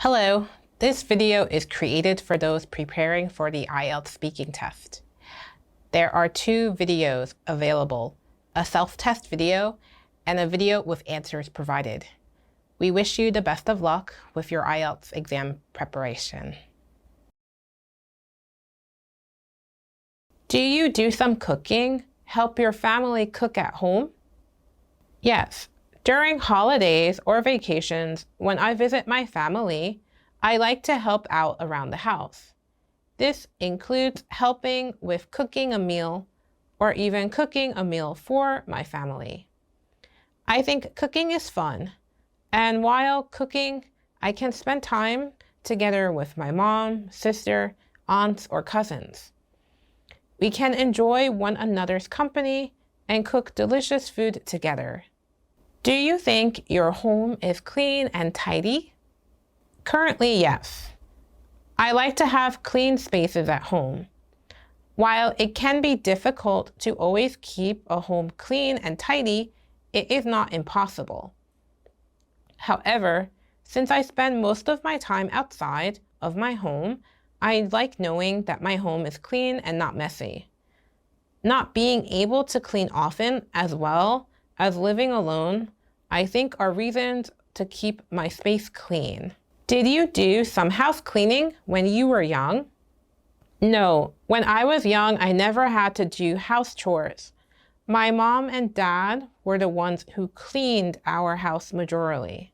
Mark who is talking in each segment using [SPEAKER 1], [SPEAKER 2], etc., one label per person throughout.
[SPEAKER 1] Hello, this video is created for those preparing for the IELTS speaking test. There are two videos available, a self-test video and a video with answers provided. We wish you the best of luck with your IELTS exam preparation. Do you do some cooking? Help your family cook at home? Yes. During holidays or vacations, when I visit my family, I like to help out around the house. This includes helping with cooking a meal or even cooking a meal for my family. I think cooking is fun, and while cooking, I can spend time together with my mom, sister, aunts, or cousins. We can enjoy one another's company and cook delicious food together. Do you think your home is clean and tidy? Currently, yes. I like to have clean spaces at home. While it can be difficult to always keep a home clean and tidy, it is not impossible. However, since I spend most of my time outside of my home, I like knowing that my home is clean and not messy. Not being able to clean often as well as living alone, I think are reasons to keep my space clean. Did you do some house cleaning when you were young? No, when I was young, I never had to do house chores. My mom and dad were the ones who cleaned our house majorly.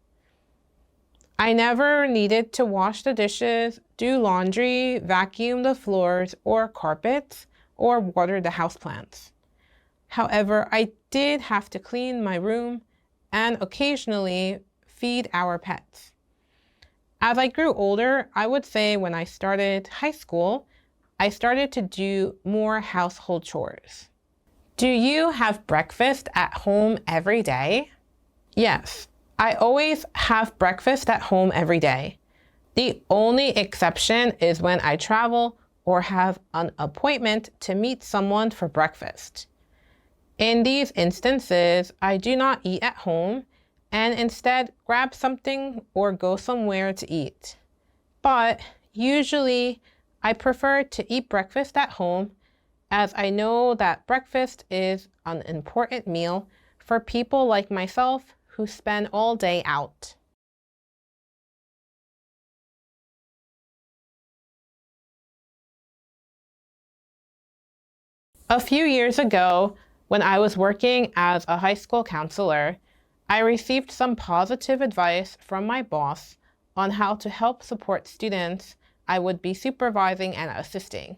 [SPEAKER 1] I never needed to wash the dishes, do laundry, vacuum the floors or carpets, or water the houseplants. However, I did have to clean my room and occasionally feed our pets. As I grew older, I would say when I started high school, I started to do more household chores. Do you have breakfast at home every day? Yes, I always have breakfast at home every day. The only exception is when I travel or have an appointment to meet someone for breakfast. In these instances, I do not eat at home and instead grab something or go somewhere to eat. But usually, I prefer to eat breakfast at home as I know that breakfast is an important meal for people like myself who spend all day out. A few years ago, when I was working as a high school counselor, I received some positive advice from my boss on how to help support students I would be supervising and assisting.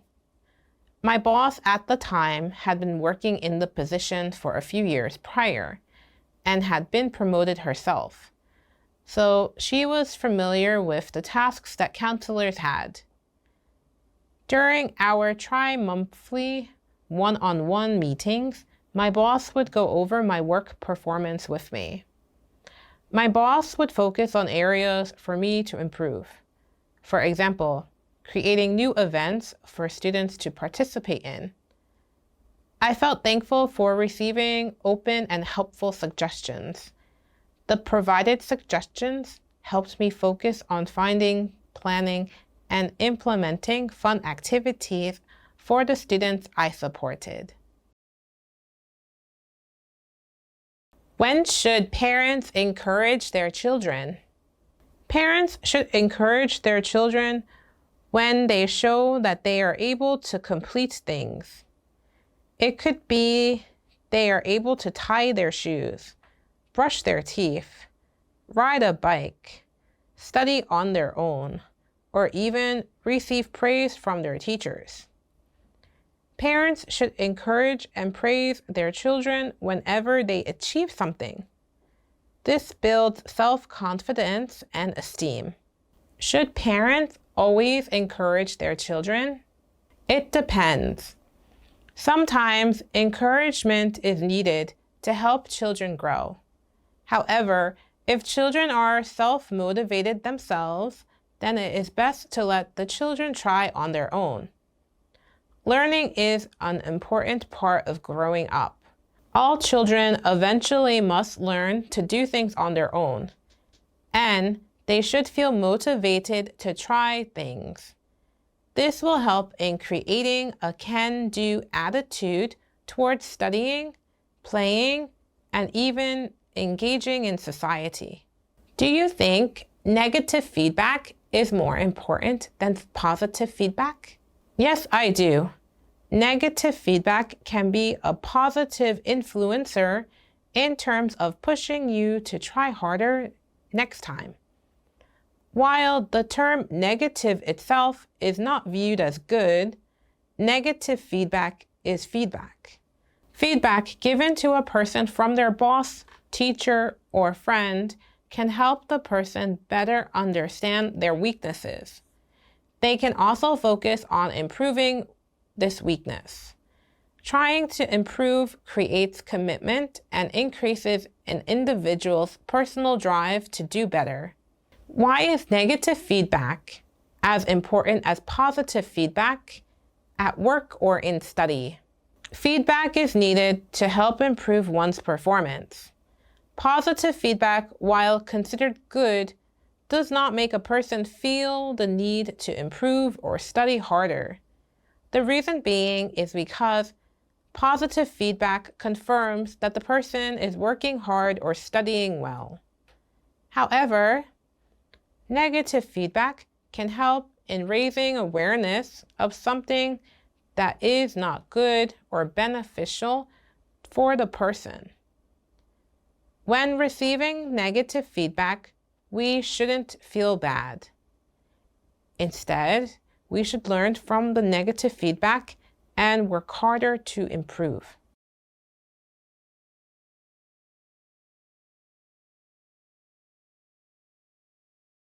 [SPEAKER 1] My boss at the time had been working in the position for a few years prior and had been promoted herself. So she was familiar with the tasks that counselors had. During our tri-monthly one-on-one meetings, my boss would go over my work performance with me. My boss would focus on areas for me to improve. For example, creating new events for students to participate in. I felt thankful for receiving open and helpful suggestions. The provided suggestions helped me focus on finding, planning, and implementing fun activities for the students I supported. When should parents encourage their children? Parents should encourage their children when they show that they are able to complete things. It could be they are able to tie their shoes, brush their teeth, ride a bike, study on their own, or even receive praise from their teachers. Parents should encourage and praise their children whenever they achieve something. This builds self-confidence and esteem. Should parents always encourage their children? It depends. Sometimes encouragement is needed to help children grow. However, if children are self-motivated themselves, then it is best to let the children try on their own. Learning is an important part of growing up. All children eventually must learn to do things on their own, and They should feel motivated to try things. This will help in creating a can-do attitude towards studying, playing, and even engaging in society. Do you think negative feedback is more important than positive feedback? Yes, I do. Negative feedback can be a positive influencer in terms of pushing you to try harder next time. While the term negative itself is not viewed as good, negative feedback is feedback. Feedback given to a person from their boss, teacher, or friend can help the person better understand their weaknesses. They can also focus on improving this weakness. Trying to improve creates commitment and increases an individual's personal drive to do better. Why is negative feedback as important as positive feedback at work or in study? Feedback is needed to help improve one's performance. Positive feedback, while considered good, does not make a person feel the need to improve or study harder. The reason being is because positive feedback confirms that the person is working hard or studying well. However, negative feedback can help in raising awareness of something that is not good or beneficial for the person. When receiving negative feedback, we shouldn't feel bad. Instead, we should learn from the negative feedback and work harder to improve.